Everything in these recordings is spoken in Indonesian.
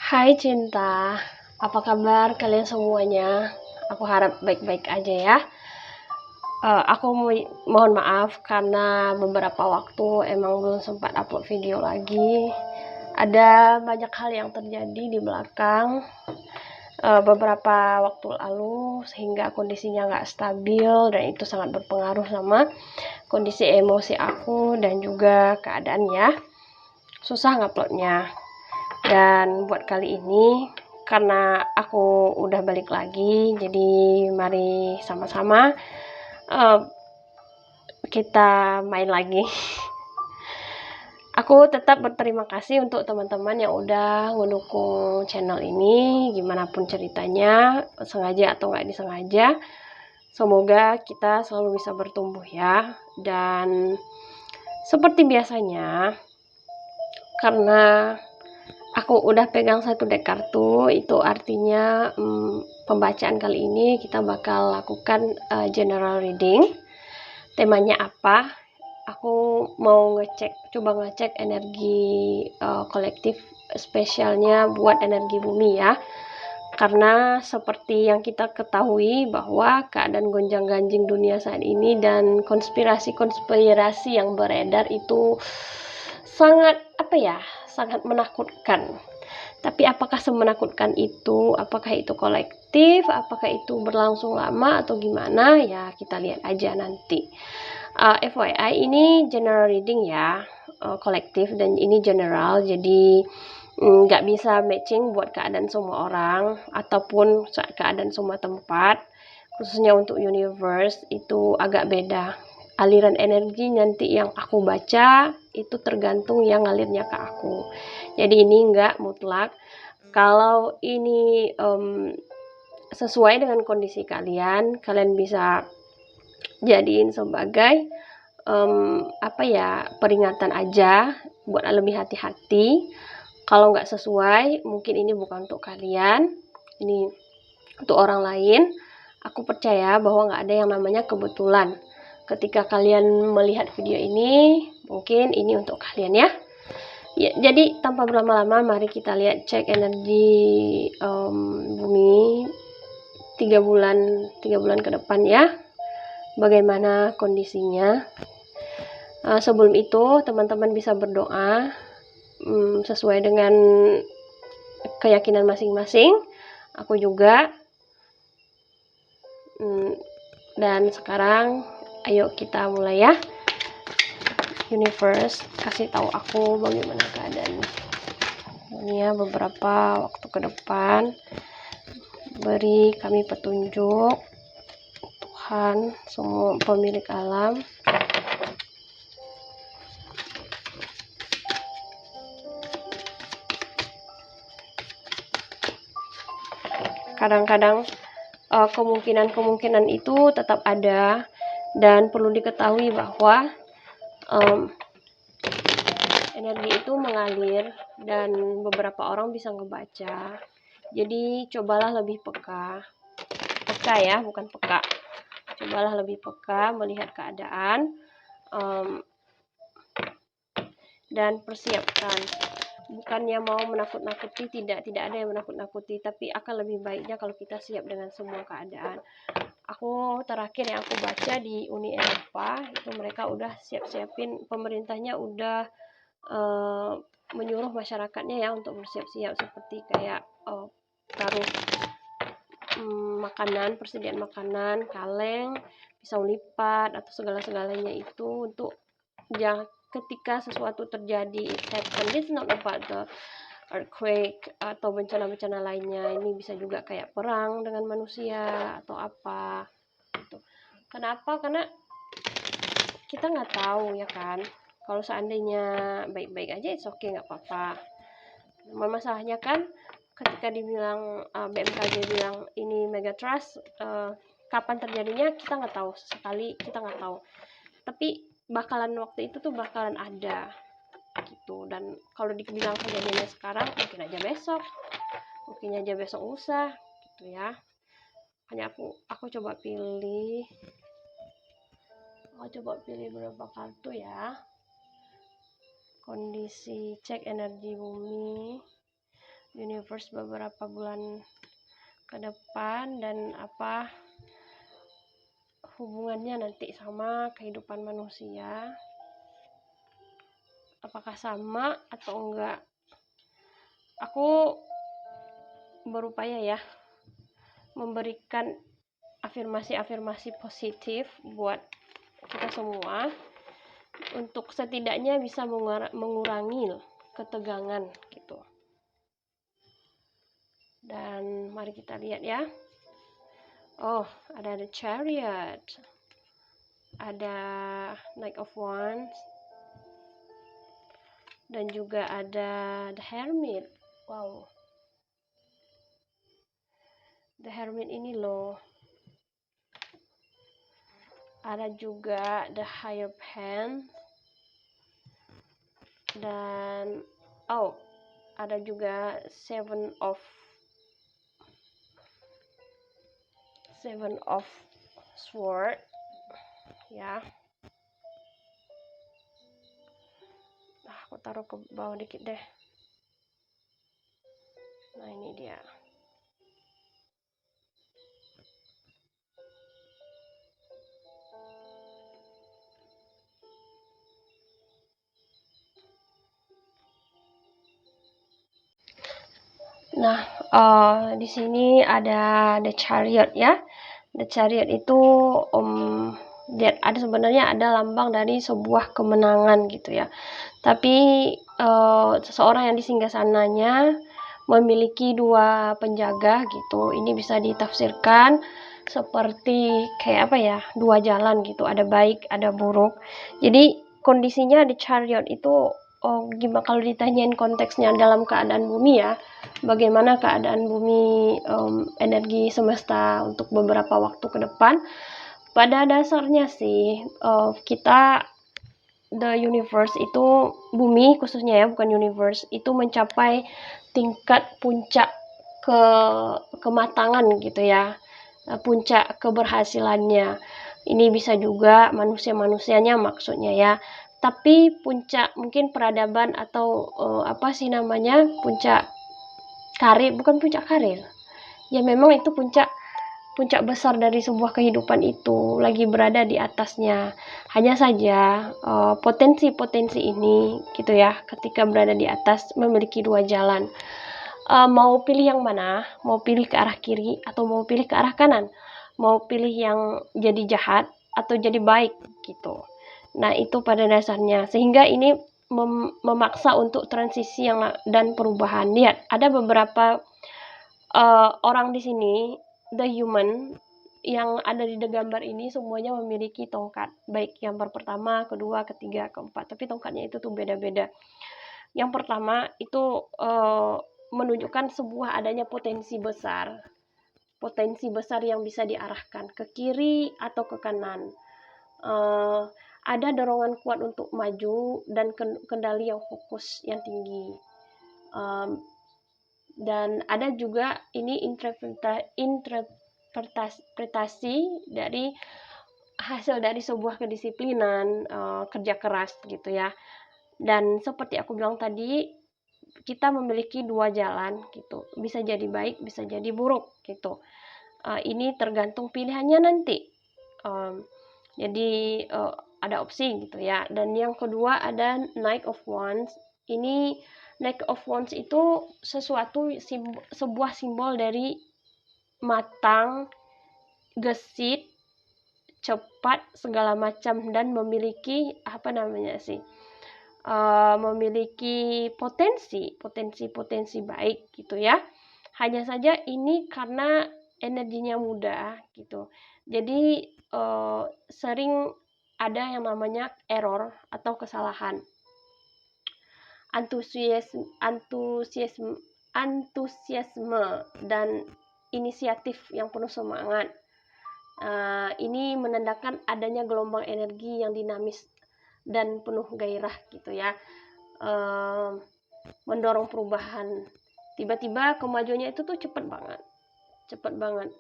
Hai Cinta, apa kabar kalian semuanya? Aku harap baik-baik aja ya. Aku mohon maaf karena beberapa waktu emang belum sempat upload video lagi. Ada banyak hal yang terjadi di belakang beberapa waktu lalu sehingga kondisinya nggak stabil dan itu sangat berpengaruh sama kondisi emosi aku dan juga keadaannya. Susah nguploadnya. Dan buat kali ini karena aku udah balik lagi, jadi mari sama-sama kita main lagi. Aku tetap berterima kasih untuk teman-teman yang udah mendukung channel ini, gimana pun ceritanya, sengaja atau nggak disengaja. Semoga kita selalu bisa bertumbuh ya. Dan seperti biasanya, karena aku udah pegang satu deck kartu, itu artinya pembacaan kali ini kita bakal lakukan general reading. Temanya apa? Aku mau coba ngecek energi kolektif spesialnya buat energi bumi ya. Karena seperti yang kita ketahui bahwa keadaan gonjang-ganjing dunia saat ini dan konspirasi-konspirasi yang beredar itu sangat sangat menakutkan. Tapi apakah semenakutkan itu? Apakah itu kolektif? Apakah itu berlangsung lama atau gimana? Ya kita lihat aja nanti. FYI ini general reading ya, kolektif dan ini general, jadi nggak bisa matching buat keadaan semua orang ataupun keadaan semua tempat. Khususnya untuk universe itu agak beda. Aliran energi nanti yang aku baca itu tergantung yang ngalirnya ke aku. Jadi ini nggak mutlak. Kalau ini sesuai dengan kondisi kalian bisa jadiin sebagai peringatan aja buat lebih hati-hati. Kalau nggak sesuai, mungkin ini bukan untuk kalian, ini untuk orang lain. Aku percaya bahwa nggak ada yang namanya kebetulan. Ketika kalian melihat video ini, mungkin ini untuk kalian ya. Ya, jadi tanpa berlama-lama, mari kita lihat cek energi bumi 3 bulan ke depan ya. Bagaimana kondisinya? Sebelum itu, teman-teman bisa berdoa sesuai dengan keyakinan masing-masing. Aku juga. Dan sekarang, ayo kita mulai ya. Universe, kasih tahu aku bagaimana keadaan dunia beberapa waktu ke depan. Beri kami petunjuk, Tuhan, semua pemilik alam. Kadang-kadang kemungkinan itu tetap ada dan perlu diketahui bahwa energi itu mengalir dan beberapa orang bisa ngebaca. Jadi cobalah lebih peka ya, bukan peka. Cobalah lebih peka melihat keadaan dan persiapkan. Bukannya mau menakut-nakuti, tidak ada yang menakut-nakuti, tapi akan lebih baiknya kalau kita siap dengan semua keadaan. Aku terakhir yang aku baca di Uni Eropa itu mereka udah siap-siapin, pemerintahnya udah menyuruh masyarakatnya ya untuk bersiap-siap seperti kayak taruh makanan, persediaan makanan, kaleng, pisau lipat atau segala-segalanya itu untuk ketika sesuatu terjadi, it's not about the earthquake atau bencana-bencana lainnya. Ini bisa juga kayak perang dengan manusia atau apa gitu. Kenapa? Karena kita nggak tahu ya kan. Kalau seandainya baik-baik aja, it's okay, nggak apa-apa. Masalahnya kan ketika dibilang BMKG bilang ini megatrust, kapan terjadinya kita nggak tahu, sekali kita nggak tahu. Tapi bakalan waktu itu tuh bakalan ada gitu. Dan kalau dibilang kejadiannya sekarang, mungkin aja besok lusa gitu ya. Hanya aku coba pilih beberapa kartu ya. Kondisi cek energi bumi universe beberapa bulan ke depan dan apa hubungannya nanti sama kehidupan manusia, apakah sama atau enggak. Aku berupaya ya memberikan afirmasi-afirmasi positif buat kita semua untuk setidaknya bisa mengurangi ketegangan gitu. Dan mari kita lihat ya. Oh, ada the Chariot, ada Knight of Wands, dan juga ada the Hermit. Wow, the Hermit ini loh. Ada juga the Hierophant, dan ada juga Seven of Sword ya. Aku taruh ke bawah dikit deh. Nah, ini dia. Nah, di sini ada the Chariot ya. The Chariot itu sebenarnya ada lambang dari sebuah kemenangan gitu ya. Tapi seseorang yang di singgasananya memiliki dua penjaga gitu. Ini bisa ditafsirkan seperti kayak apa ya, dua jalan gitu, ada baik ada buruk. Jadi kondisinya di Chariot itu gimana kalau ditanyain konteksnya dalam keadaan bumi ya, bagaimana keadaan bumi, energi semesta untuk beberapa waktu ke depan. Pada dasarnya sih kita the universe itu, bumi khususnya ya, bukan universe, itu mencapai tingkat puncak kematangan gitu ya, puncak keberhasilannya. Ini bisa juga manusia-manusianya maksudnya ya. Tapi puncak mungkin peradaban atau puncak karir, bukan puncak karir. Ya memang itu puncak besar dari sebuah kehidupan itu lagi berada di atasnya. Hanya saja potensi-potensi ini gitu ya, ketika berada di atas memiliki dua jalan. Mau pilih yang mana? Mau pilih ke arah kiri atau mau pilih ke arah kanan? Mau pilih yang jadi jahat atau jadi baik gitu. Nah, itu pada dasarnya. Sehingga ini memaksa untuk transisi dan perubahan. Lihat, ada beberapa orang di sini, the human yang ada di gambar ini semuanya memiliki tongkat, baik yang pertama, kedua, ketiga, keempat. Tapi tongkatnya itu tuh beda-beda. Yang pertama itu menunjukkan sebuah adanya potensi besar yang bisa diarahkan ke kiri atau ke kanan. Ada dorongan kuat untuk maju dan kendali yang fokus yang tinggi. Dan ada juga ini interpretasi dari hasil dari sebuah kedisiplinan, kerja keras gitu ya. Dan seperti aku bilang tadi, kita memiliki dua jalan gitu, bisa jadi baik, bisa jadi buruk gitu. Ini tergantung pilihannya nanti. Jadi ada opsi gitu ya. Dan yang kedua ada Knight of Wands. Ini Knight of Wands itu sebuah simbol dari matang, gesit, cepat, segala macam, dan memiliki memiliki potensi baik gitu ya. Hanya saja ini karena energinya muda gitu. Jadi sering ada yang namanya error atau kesalahan. Antusiasme dan inisiatif yang penuh semangat. Ini menandakan adanya gelombang energi yang dinamis dan penuh gairah gitu ya, mendorong perubahan. Tiba-tiba kemajuannya itu tuh cepat banget.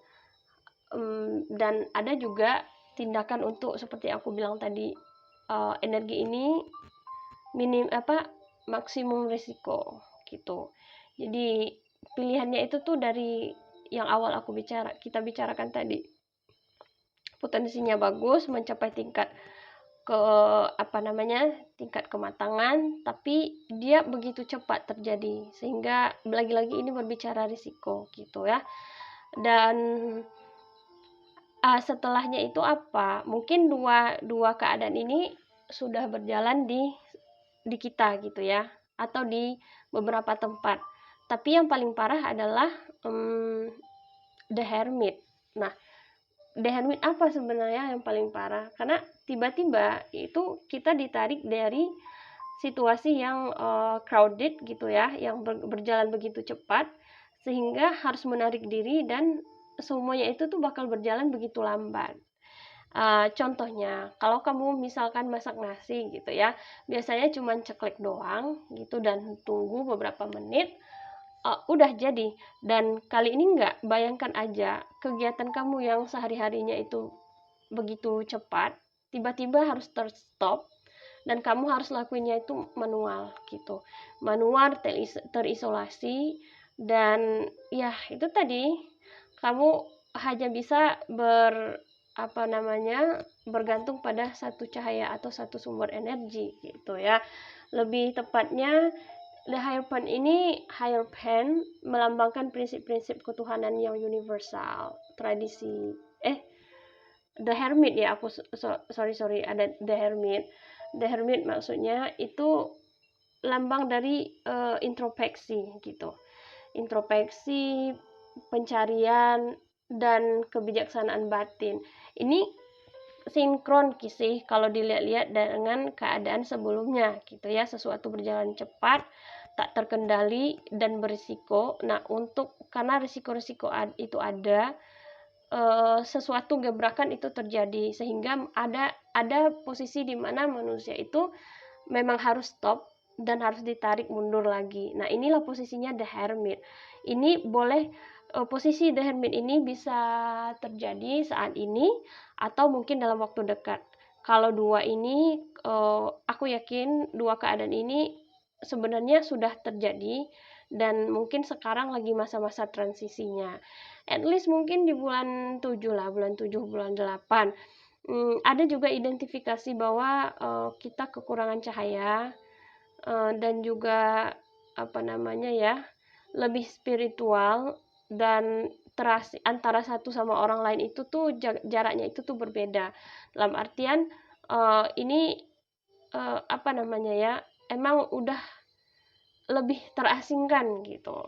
Dan ada juga tindakan untuk seperti aku bilang tadi, energi ini maksimum risiko gitu. Jadi pilihannya itu tuh dari yang awal kita bicarakan tadi. Potensinya bagus, mencapai tingkat tingkat kematangan, tapi dia begitu cepat terjadi, sehingga lagi-lagi ini berbicara risiko gitu ya. Dan setelahnya itu apa? Mungkin dua keadaan ini sudah berjalan di kita gitu ya, atau di beberapa tempat. Tapi yang paling parah adalah The Hermit. Nah, The Hermit apa sebenarnya yang paling parah? Karena tiba-tiba itu kita ditarik dari situasi yang crowded gitu ya, yang berjalan begitu cepat, sehingga harus menarik diri dan semuanya itu tuh bakal berjalan begitu lambat. Contohnya, kalau kamu misalkan masak nasi gitu ya, biasanya cuma ceklek doang gitu dan tunggu beberapa menit, udah jadi. Dan kali ini enggak, bayangkan aja kegiatan kamu yang sehari-harinya itu begitu cepat, tiba-tiba harus terstop dan kamu harus lakuinnya itu manual gitu. Manual, terisolasi, dan ya itu tadi, kamu hanya bisa bergantung pada satu cahaya atau satu sumber energi gitu ya. Lebih tepatnya, The Hierophant melambangkan prinsip-prinsip ketuhanan yang universal, tradisi. The Hermit ya, aku sorry, ada The Hermit. The Hermit maksudnya itu lambang dari introspeksi gitu. Introspeksi, pencarian, dan kebijaksanaan batin. Ini sinkron sih kalau dilihat-lihat dengan keadaan sebelumnya gitu ya, sesuatu berjalan cepat, tak terkendali dan berisiko. Nah, karena risiko-risiko itu ada, sesuatu gebrakan itu terjadi, sehingga ada posisi di mana manusia itu memang harus stop dan harus ditarik mundur lagi. Nah, inilah posisinya The Hermit. Ini boleh, posisi The Hermit ini bisa terjadi saat ini atau mungkin dalam waktu dekat. Kalau dua ini, aku yakin dua keadaan ini sebenarnya sudah terjadi dan mungkin sekarang lagi masa-masa transisinya. At least mungkin di bulan 7 lah, bulan 7, bulan 8. Ada juga identifikasi bahwa kita kekurangan cahaya, dan juga lebih spiritual, dan antara satu sama orang lain itu tuh jaraknya itu tuh berbeda. Dalam artian ini emang udah lebih terasingkan gitu.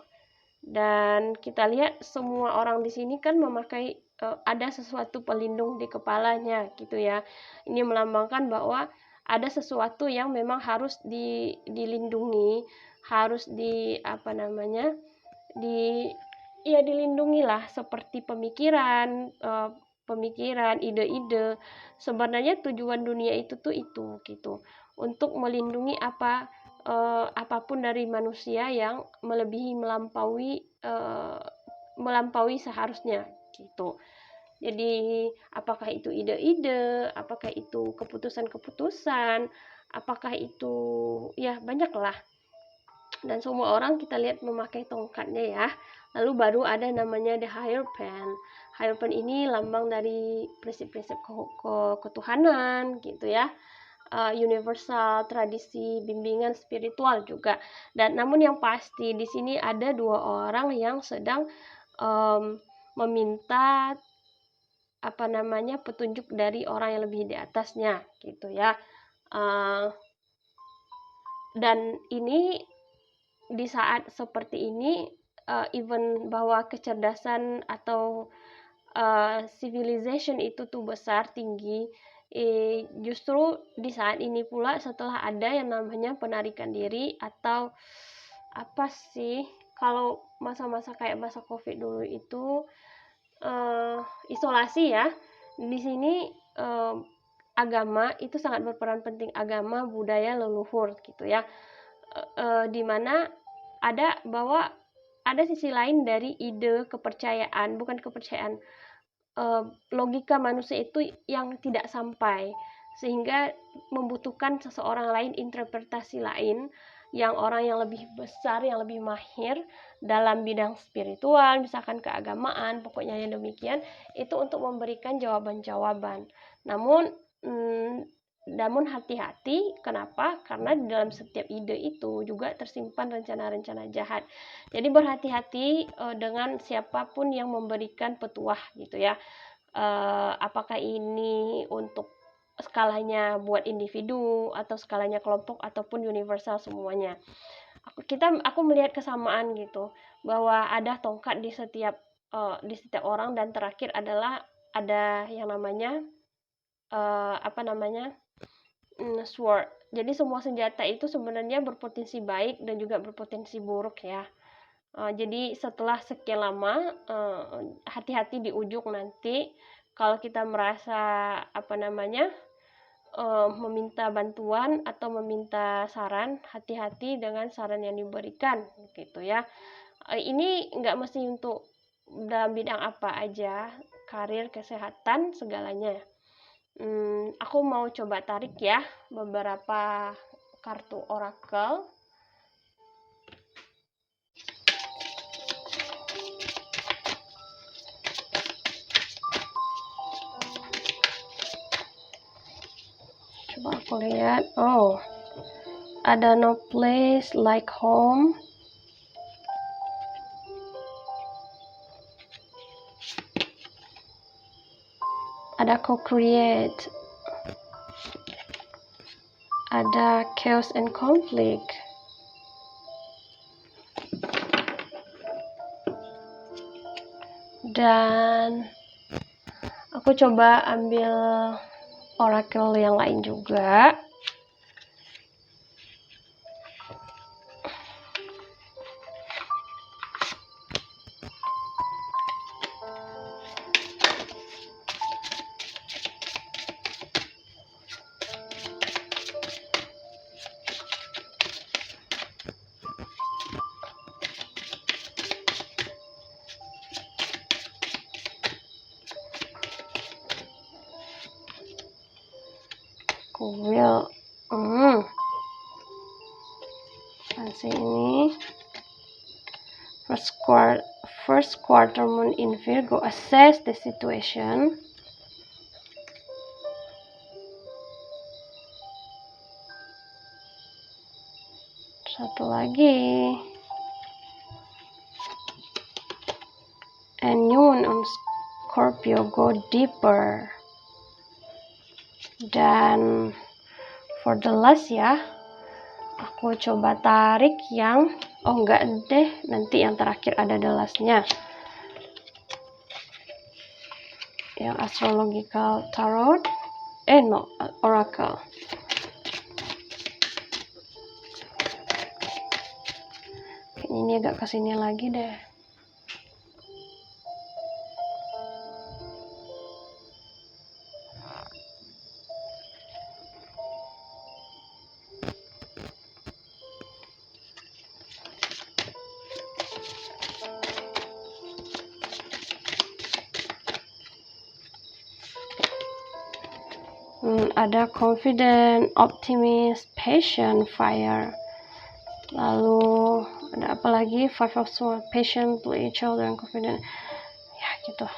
Dan kita lihat semua orang di sini kan memakai ada sesuatu pelindung di kepalanya gitu ya. Ini melambangkan bahwa ada sesuatu yang memang harus dilindungi, harus dilindungi lah, seperti pemikiran, ide-ide. Sebenarnya tujuan dunia itu gitu, untuk melindungi apapun dari manusia yang melampaui seharusnya gitu. Jadi apakah itu ide-ide, apakah itu keputusan-keputusan, apakah itu ya banyaklah. Dan semua orang kita lihat memakai tongkatnya ya. Lalu baru ada namanya The Hierophant. Hierophant ini lambang dari prinsip-prinsip ketuhanan gitu ya. Universal, tradisi, bimbingan spiritual juga. Dan namun yang pasti di sini ada dua orang yang sedang meminta petunjuk dari orang yang lebih di atasnya gitu ya. Dan ini di saat seperti ini, even bahwa kecerdasan atau civilization itu tuh besar, tinggi, justru di saat ini pula setelah ada yang namanya penarikan diri, atau apa sih, kalau masa-masa kayak masa COVID dulu itu isolasi ya. Di sini agama itu sangat berperan penting, agama, budaya, leluhur gitu ya. Dimana ada sisi lain dari ide kepercayaan, bukan kepercayaan, logika manusia itu yang tidak sampai, sehingga membutuhkan seseorang lain, interpretasi lain orang yang lebih besar, yang lebih mahir dalam bidang spiritual, misalkan keagamaan, pokoknya yang demikian, itu untuk memberikan jawaban-jawaban. Namun hati-hati, kenapa? Karena di dalam setiap ide itu juga tersimpan rencana-rencana jahat. Jadi berhati-hati dengan siapapun yang memberikan petuah gitu ya. Apakah ini untuk skalanya buat individu atau skalanya kelompok ataupun universal semuanya. Aku melihat kesamaan gitu, bahwa ada tongkat di setiap orang, dan terakhir adalah ada yang namanya sword. Jadi semua senjata itu sebenarnya berpotensi baik dan juga berpotensi buruk ya. Jadi setelah sekian lama, hati-hati di ujung nanti kalau kita merasa meminta bantuan atau meminta saran, hati-hati dengan saran yang diberikan gitu ya. Ini nggak mesti untuk dalam bidang apa aja, karir, kesehatan, segalanya. Aku mau coba tarik ya beberapa kartu oracle. Coba aku lihat. Oh, ada no place like home. Ada co-create. Ada chaos and conflict. Dan aku coba ambil oracle yang lain juga. Will masih ini first quarter moon in Virgo, assess the situation. Satu lagi, and new moon on Scorpio, go deeper. Dan for the last ya, aku coba tarik yang enggak deh, nanti yang terakhir ada the lastnya, yang astrological tarot, oracle. Kayaknya ini agak kesini lagi deh. Ada confident, optimist, patient, fire. Lalu ada apa lagi? Five of Swords, patient, play each other, and confident. Ya gitu.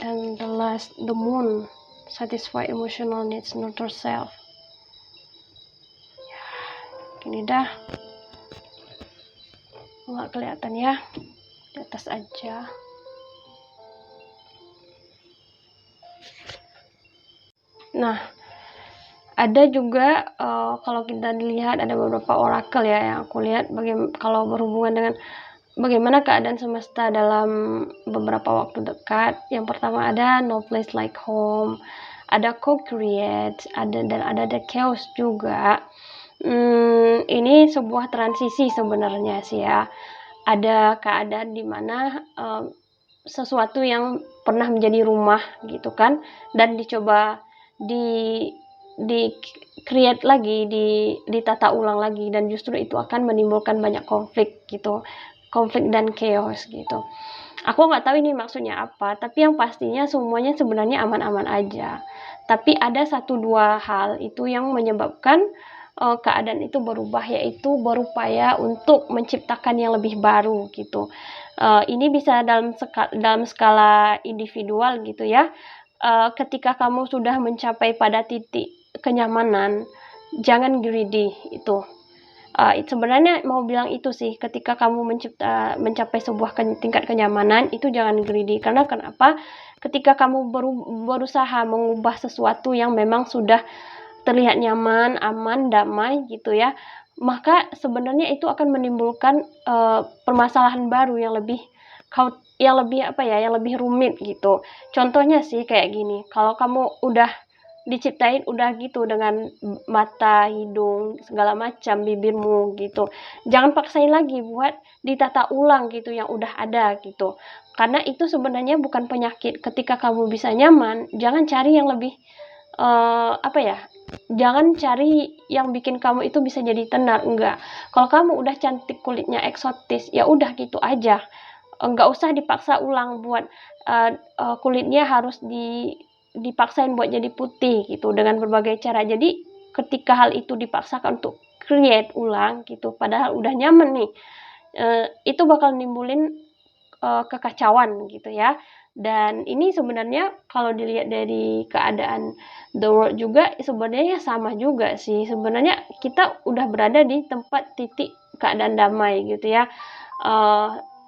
And the last, the moon, satisfy emotional needs, nurture self. Ya, gini dah. Nggak kelihatan ya, di atas aja. Nah, ada juga kalau kita dilihat ada beberapa oracle ya yang aku lihat kalau berhubungan dengan bagaimana keadaan semesta dalam beberapa waktu dekat. Yang pertama ada no place like home, ada co-create, dan ada the chaos juga. Ini sebuah transisi sebenarnya sih ya. Ada keadaan di mana sesuatu yang pernah menjadi rumah gitu kan, dan dicoba di create lagi, ditata ulang lagi, dan justru itu akan menimbulkan banyak konflik gitu, konflik dan chaos gitu. Aku nggak tahu ini maksudnya apa, tapi yang pastinya semuanya sebenarnya aman-aman aja. Tapi ada 1-2 hal itu yang menyebabkan keadaan itu berubah, yaitu berupaya untuk menciptakan yang lebih baru gitu. Ini bisa dalam skala individual gitu ya. Ketika kamu sudah mencapai pada titik kenyamanan, jangan greedy itu. Sebenarnya mau bilang itu sih, ketika kamu mencapai sebuah tingkat kenyamanan itu jangan greedy. Karena kenapa? Ketika kamu berusaha mengubah sesuatu yang memang sudah terlihat nyaman, aman, damai gitu ya, maka sebenarnya itu akan menimbulkan permasalahan baru yang lebih yang lebih rumit gitu. Contohnya sih kayak gini, kalau kamu udah diciptain udah gitu dengan mata, hidung, segala macam, bibirmu gitu. Jangan paksain lagi buat ditata ulang gitu yang udah ada gitu. Karena itu sebenarnya bukan penyakit. Ketika kamu bisa nyaman, jangan cari yang lebih jangan cari yang bikin kamu itu bisa jadi tenar, enggak. Kalau kamu udah cantik, kulitnya eksotis, ya udah gitu aja. Enggak usah dipaksa ulang buat kulitnya harus dipaksain buat jadi putih gitu dengan berbagai cara. Jadi ketika hal itu dipaksakan untuk create ulang gitu, padahal udah nyaman nih, itu bakal nimbulin kekacauan gitu ya. Dan ini sebenarnya kalau dilihat dari keadaan the world juga sebenarnya sama juga sih. Sebenarnya kita udah berada di tempat titik keadaan damai gitu ya.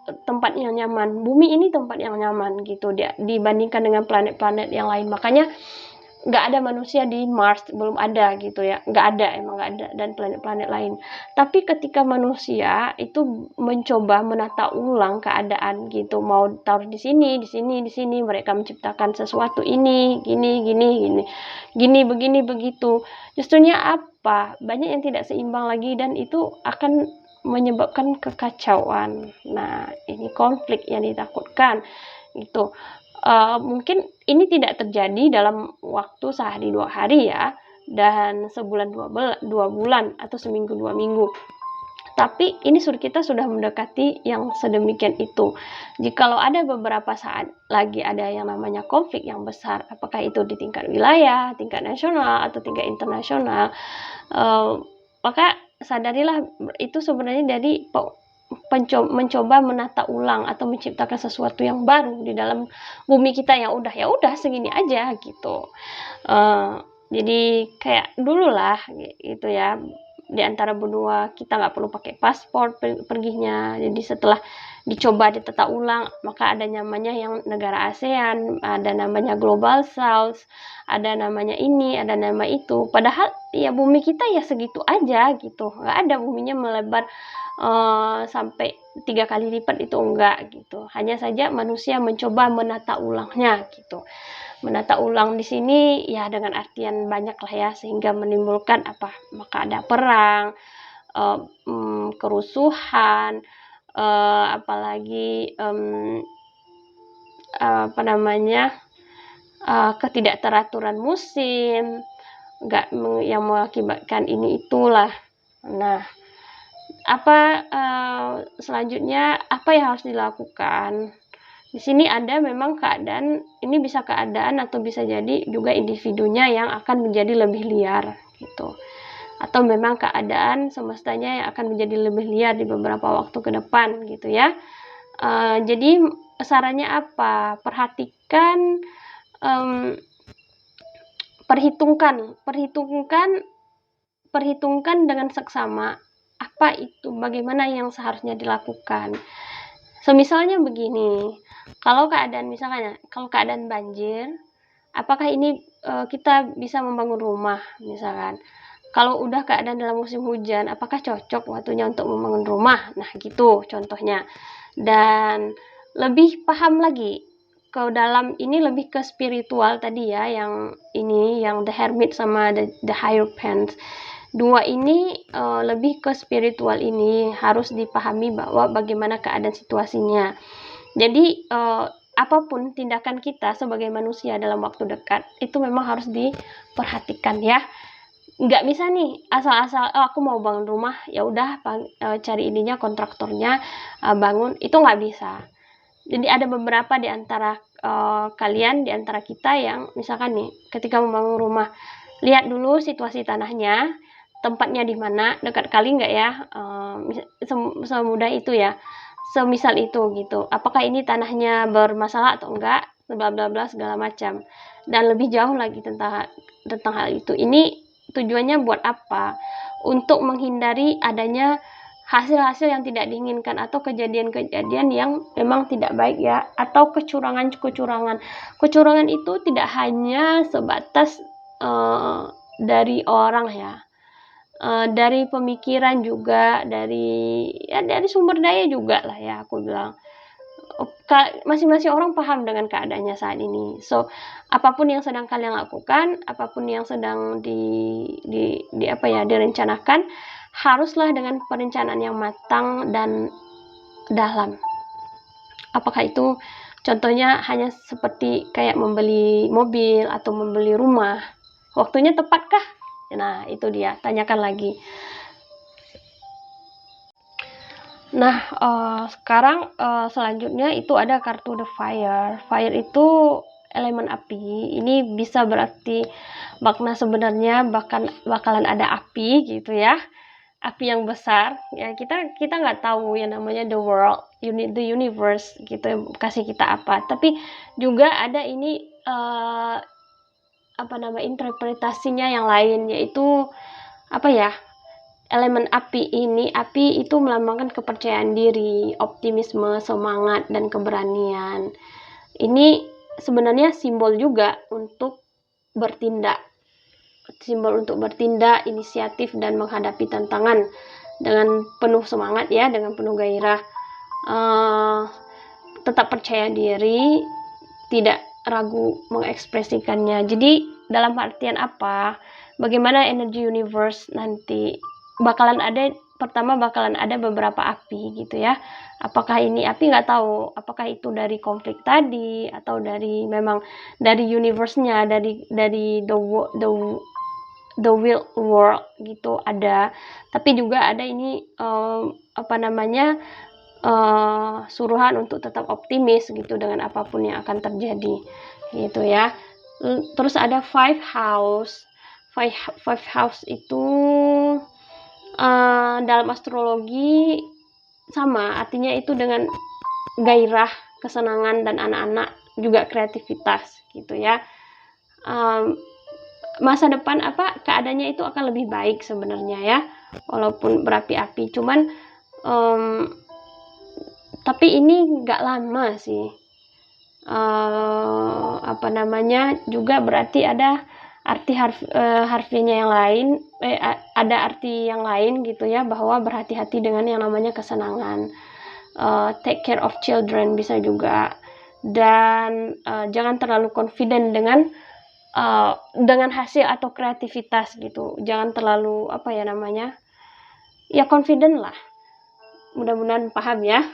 Tempat yang nyaman, bumi ini tempat yang nyaman gitu dia dibandingkan dengan planet-planet yang lain. Makanya nggak ada manusia di Mars, belum ada gitu ya, emang nggak ada, dan planet-planet lain. Tapi ketika manusia itu mencoba menata ulang keadaan gitu, mau taruh di sini, mereka menciptakan sesuatu ini, gini, begini, begitu. Justrunya apa? Banyak yang tidak seimbang lagi dan itu akan menyebabkan kekacauan. Nah, ini konflik yang ditakutkan itu. Mungkin ini tidak terjadi dalam waktu sehari 2 hari ya, dan sebulan 2 bulan atau seminggu 2 minggu. Tapi ini kita sudah mendekati yang sedemikian itu. Jikalau ada beberapa saat lagi ada yang namanya konflik yang besar, apakah itu di tingkat wilayah, tingkat nasional, atau tingkat internasional, maka sadarilah itu sebenarnya dari mencoba menata ulang atau menciptakan sesuatu yang baru di dalam bumi kita yang udah segini aja gitu. Jadi kayak dulu lah gitu ya, di antara benua kita nggak perlu pakai paspor perginya. Jadi setelah dicoba ditata ulang, maka ada namanya yang negara ASEAN, ada namanya Global South, ada namanya ini, ada nama itu. Padahal ya bumi kita ya segitu aja gitu, nggak ada buminya melebar sampai 3 kali lipat, itu enggak gitu. Hanya saja manusia mencoba menata ulangnya gitu. Menata ulang di sini ya dengan artian banyak lah ya, sehingga menimbulkan maka ada perang, kerusuhan, apalagi ketidakteraturan musim, yang mengakibatkan ini itulah. Nah, selanjutnya apa yang harus dilakukan? Di sini ada memang keadaan, ini bisa keadaan atau bisa jadi juga individunya yang akan menjadi lebih liar gitu. Atau memang keadaan semestanya yang akan menjadi lebih liar di beberapa waktu ke depan gitu ya. Jadi sarannya apa? Perhitungkan dengan seksama apa itu, bagaimana yang seharusnya dilakukan. Misalnya begini, kalau keadaan banjir, apakah ini kita bisa membangun rumah misalkan. Kalau udah keadaan dalam musim hujan, apakah cocok waktunya untuk membangun rumah? Nah, gitu contohnya. Dan lebih paham lagi ke dalam ini, lebih ke spiritual tadi ya, yang The Hermit sama the Hierophant. Dua ini lebih ke spiritual, ini harus dipahami bahwa bagaimana keadaan situasinya. Jadi apapun tindakan kita sebagai manusia dalam waktu dekat itu memang harus diperhatikan ya. Nggak bisa nih asal-asal aku mau bangun rumah ya udah cari ininya, kontraktornya, bangun, itu nggak bisa. Jadi ada beberapa di antara kalian, di antara kita yang misalkan nih, ketika membangun rumah, lihat dulu situasi tanahnya, tempatnya di mana, dekat kali nggak ya, semudah itu ya, semisal itu gitu. Apakah ini tanahnya bermasalah atau enggak, bla bla bla segala macam. Dan lebih jauh lagi tentang hal itu. Ini tujuannya buat apa? Untuk menghindari adanya hasil-hasil yang tidak diinginkan atau kejadian-kejadian yang memang tidak baik ya, atau kecurangan-kecurangan. Kecurangan itu tidak hanya sebatas dari orang ya, dari pemikiran juga, dari sumber daya juga lah ya, aku bilang. Masing-masing orang paham dengan keadaannya saat ini. So, apapun yang sedang kalian lakukan, apapun yang sedang direncanakan, haruslah dengan perencanaan yang matang dan dalam. Apakah itu contohnya hanya seperti kayak membeli mobil atau membeli rumah, waktunya tepatkah? Nah, itu dia, tanyakan lagi. Nah, sekarang selanjutnya itu ada kartu The Fire. Fire itu elemen api. Ini bisa berarti makna sebenarnya bakalan ada api gitu ya. Api yang besar. Ya, kita nggak tahu yang namanya the world, the universe gitu kasih kita apa. Tapi juga ada ini interpretasinya yang lain, yaitu apa ya? Elemen api itu melambangkan kepercayaan diri, optimisme, semangat, dan keberanian. Ini sebenarnya simbol juga untuk bertindak. Simbol untuk bertindak, inisiatif, dan menghadapi tantangan dengan penuh semangat ya, dengan penuh gairah. Tetap percaya diri, tidak ragu mengekspresikannya. Jadi dalam artian apa? Bagaimana energi universe nanti bakalan ada beberapa api gitu ya. Apakah ini api nggak tahu, apakah itu dari konflik tadi atau dari memang dari universe-nya, dari the real world gitu ada. Tapi juga ada ini suruhan untuk tetap optimis gitu dengan apapun yang akan terjadi gitu ya. Terus ada five house itu dalam astrologi sama artinya, itu dengan gairah, kesenangan, dan anak-anak juga kreativitas gitu ya. Masa depan keadaannya itu akan lebih baik sebenarnya ya, walaupun berapi-api, cuman tapi ini nggak lama sih. Juga berarti ada arti harfiahnya yang lain, ada arti yang lain gitu ya, bahwa berhati-hati dengan yang namanya kesenangan, take care of children bisa juga, dan jangan terlalu confident dengan hasil atau kreativitas gitu, jangan terlalu confident lah, mudah-mudahan paham ya.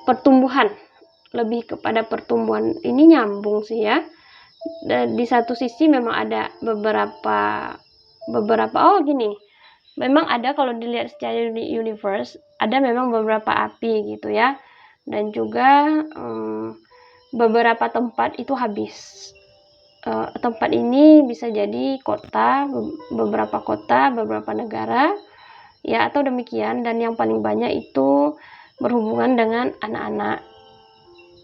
Pertumbuhan, lebih kepada pertumbuhan, ini nyambung sih ya. Dan di satu sisi memang ada beberapa gini, memang ada kalau dilihat secara universe, ada memang beberapa api gitu ya, dan juga beberapa tempat itu habis. Tempat ini bisa jadi kota, beberapa negara ya, atau demikian, dan yang paling banyak itu berhubungan dengan anak-anak.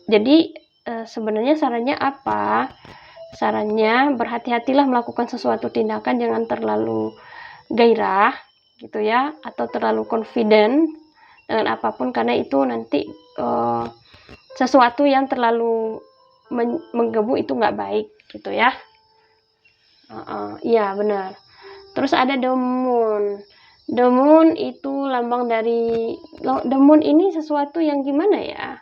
Jadi sebenarnya sarannya apa? Sarannya berhati-hatilah melakukan sesuatu tindakan, jangan terlalu gairah gitu ya, atau terlalu confident dengan apapun, karena itu nanti sesuatu yang terlalu menggebu itu nggak baik gitu ya. Iya benar. Terus ada the moon. The moon itu lambang dari, the moon ini sesuatu yang gimana ya?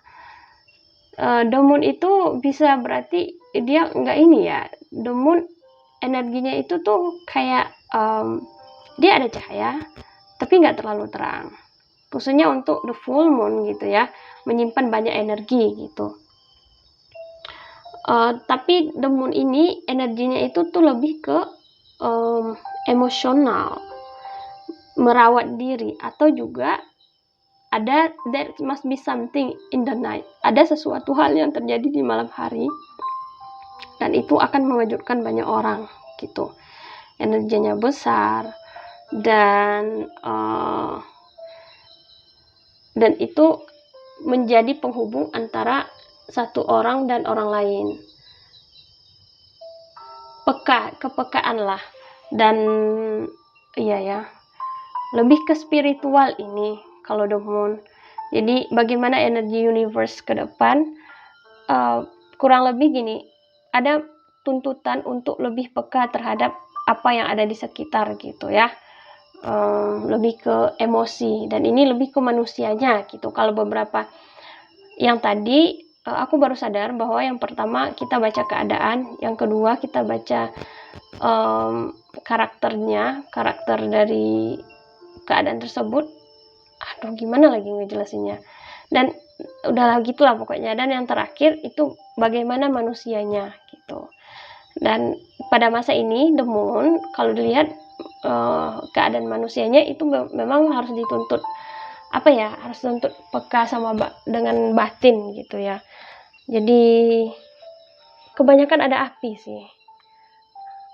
The moon itu bisa berarti dia nggak ini ya. The moon energinya itu tuh kayak dia ada cahaya, tapi nggak terlalu terang. Khususnya untuk the full moon gitu ya, menyimpan banyak energi gitu. Tapi the moon ini energinya itu tuh lebih ke emosional, merawat diri, atau juga there must be something in the night. Ada sesuatu hal yang terjadi di malam hari dan itu akan mengejutkan banyak orang gitu. Energinya besar dan itu menjadi penghubung antara satu orang dan orang lain. Kepekaan lah, dan iya ya, lebih ke spiritual ini kalau the moon. Jadi bagaimana energi universe ke depan, kurang lebih gini, ada tuntutan untuk lebih peka terhadap apa yang ada di sekitar gitu ya, lebih ke emosi, dan ini lebih ke manusianya gitu. Kalau beberapa yang tadi aku baru sadar bahwa yang pertama kita baca keadaan, yang kedua kita baca karakter dari keadaan tersebut. Aduh, gimana lagi ngejelasinnya, dan udahlah gitulah pokoknya. Dan yang terakhir itu bagaimana manusianya gitu. Dan pada masa ini the moon kalau dilihat keadaan manusianya itu memang harus dituntut harus tuntut peka sama dengan batin gitu ya. Jadi kebanyakan ada api sih,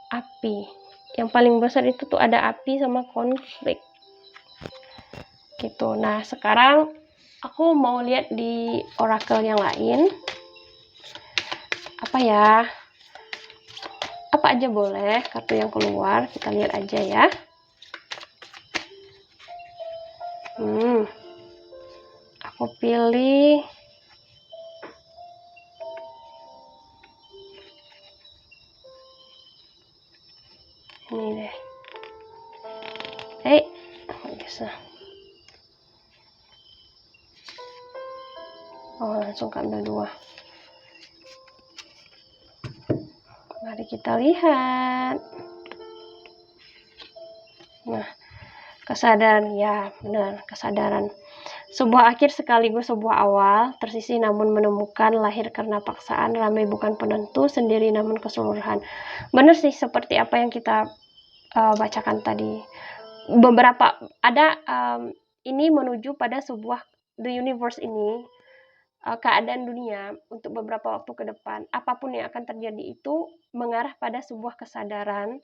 api yang paling besar itu tuh ada api sama konflik gitu. Nah sekarang aku mau lihat di oracle yang lain, apa aja boleh kartu yang keluar, kita lihat aja ya. Aku pilih ini deh. Bisa. Langsung ambil 2. Mari kita lihat. Nah, kesadaran, ya benar, kesadaran. Sebuah akhir sekaligus sebuah awal, tersisih namun menemukan, lahir karena paksaan, ramai bukan penentu, sendiri namun keseluruhan. Benar sih, seperti apa yang kita bacakan tadi. Beberapa ada ini menuju pada sebuah the universe ini, keadaan dunia untuk beberapa waktu ke depan, apapun yang akan terjadi itu mengarah pada sebuah kesadaran,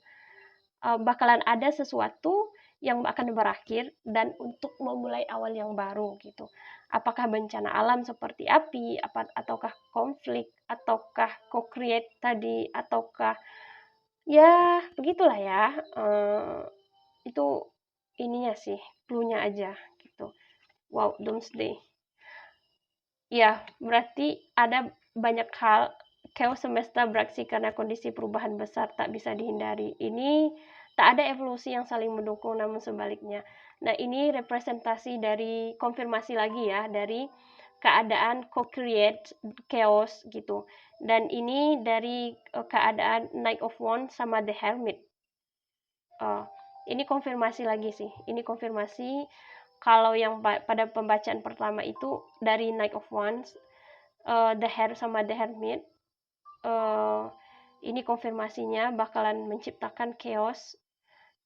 bakalan ada sesuatu yang akan berakhir dan untuk memulai awal yang baru gitu. Apakah bencana alam seperti api, ataukah konflik, ataukah co-create tadi, ataukah ya begitulah ya. Itu ininya sih, clue-nya aja gitu. Wow, doomsday. Ya, berarti ada banyak hal. Chaos semesta beraksi karena kondisi perubahan besar tak bisa dihindari. Ini tak ada evolusi yang saling mendukung, namun sebaliknya. Nah, ini representasi dari konfirmasi lagi ya, dari keadaan co-create chaos gitu. Dan ini dari keadaan Knight of Wands sama The Hermit. Ini konfirmasi lagi sih. Ini konfirmasi kalau yang pada pembacaan pertama itu dari Knight of Wands, The Hermit. Ini konfirmasinya bakalan menciptakan chaos.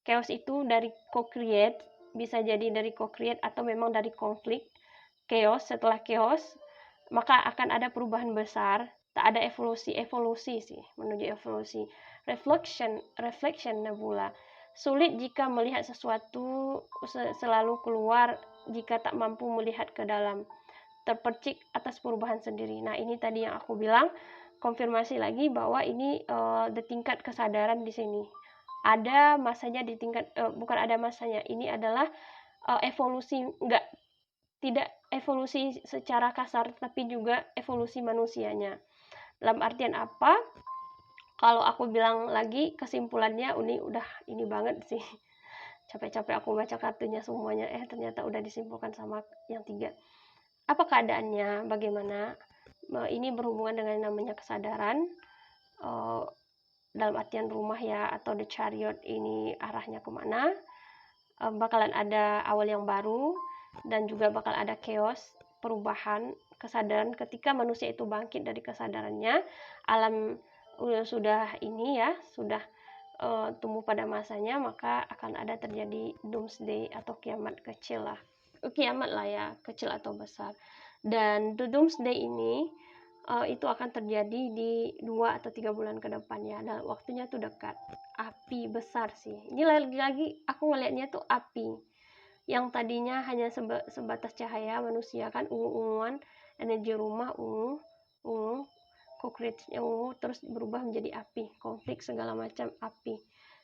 Chaos itu dari co-create, bisa jadi dari co-create atau memang dari konflik. Chaos, setelah chaos maka akan ada perubahan besar, tak ada evolusi sih, menuju evolusi. Reflection nebula. Sulit jika melihat sesuatu selalu keluar jika tak mampu melihat ke dalam, terpercik atas perubahan sendiri. Nah, ini tadi yang aku bilang, konfirmasi lagi bahwa ini the tingkat kesadaran di sini. Ada masanya di tingkat bukan ada masanya. Ini adalah evolusi, tidak evolusi secara kasar tapi juga evolusi manusianya. Dalam artian apa? Kalau aku bilang lagi kesimpulannya, ini banget sih. Capek-capek aku baca kartunya semuanya, ternyata udah disimpulkan sama yang 3. Apa keadaannya, bagaimana? Ini berhubungan dengan yang namanya kesadaran, dalam artian rumah ya, atau the chariot ini arahnya kemana. Bakalan ada awal yang baru, dan juga bakal ada chaos, perubahan, kesadaran. Ketika manusia itu bangkit dari kesadarannya, alam sudah tumbuh pada masanya, maka akan ada terjadi doomsday atau kiamat kecil lah. kiamat lah ya, kecil atau besar. Dan the doomsday ini itu akan terjadi di 2 atau 3 bulan ke depan ya, dan waktunya tuh dekat. Api besar sih. Ini lagi-lagi aku ngelihatnya tuh api yang tadinya hanya sebatas cahaya manusia kan, ungu-unguan, energi rumah ungu, concrete-nya ungu, terus berubah menjadi api, konflik segala macam api.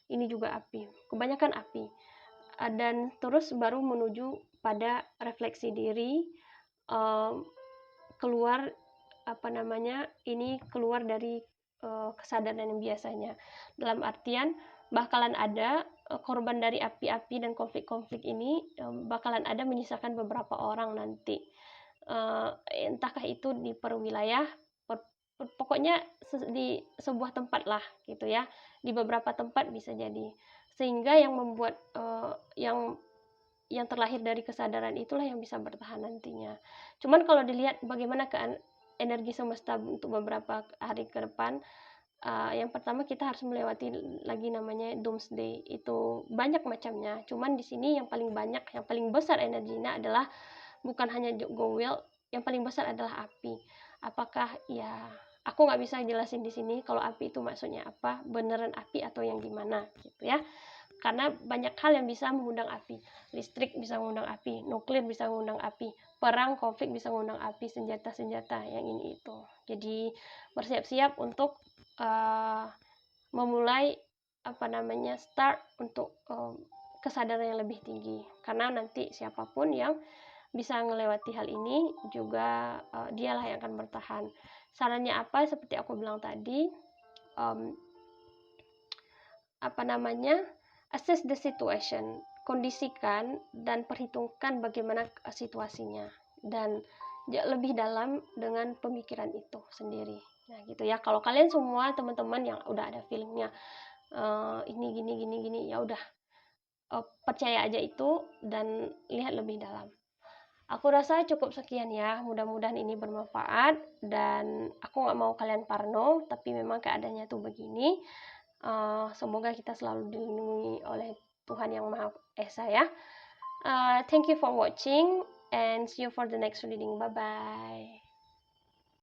Ini juga api, kebanyakan api. Dan terus baru menuju pada refleksi diri, keluar ini keluar dari kesadaran yang biasanya. Dalam artian bakalan ada korban dari api-api dan konflik-konflik ini, bakalan ada menyisakan beberapa orang nanti. Entahkah itu di perwilayah, pokoknya di sebuah tempat lah gitu ya, di beberapa tempat bisa jadi, sehingga yang membuat yang terlahir dari kesadaran itulah yang bisa bertahan nantinya. Cuman kalau dilihat bagaimana energi semesta untuk beberapa hari ke depan, yang pertama kita harus melewati lagi namanya doomsday. Itu banyak macamnya, cuman di sini yang paling banyak, yang paling besar energinya adalah bukan hanya Gowill, yang paling besar adalah api. Apakah ya, aku nggak bisa jelasin di sini kalau api itu maksudnya apa, beneran api atau yang gimana gitu ya. Karena banyak hal yang bisa mengundang api. Listrik bisa mengundang api, nuklir bisa mengundang api, perang, konflik bisa mengundang api, senjata-senjata yang ini itu. Jadi bersiap-siap untuk memulai start untuk kesadaran yang lebih tinggi. Karena nanti siapapun yang bisa melewati hal ini juga dialah yang akan bertahan. Sarannya apa? Seperti aku bilang tadi, assess the situation, kondisikan dan perhitungkan bagaimana situasinya, dan lebih dalam dengan pemikiran itu sendiri. Nah gitu ya, kalau kalian semua teman-teman yang udah ada feelingnya ini gini, ya udah percaya aja itu dan lihat lebih dalam. Aku rasa cukup sekian ya, mudah-mudahan ini bermanfaat, dan aku nggak mau kalian parno, tapi memang keadaannya tuh begini. Semoga kita selalu dilindungi oleh Tuhan Yang Maha Esa ya. Thank you for watching and see you for the next reading. Bye bye.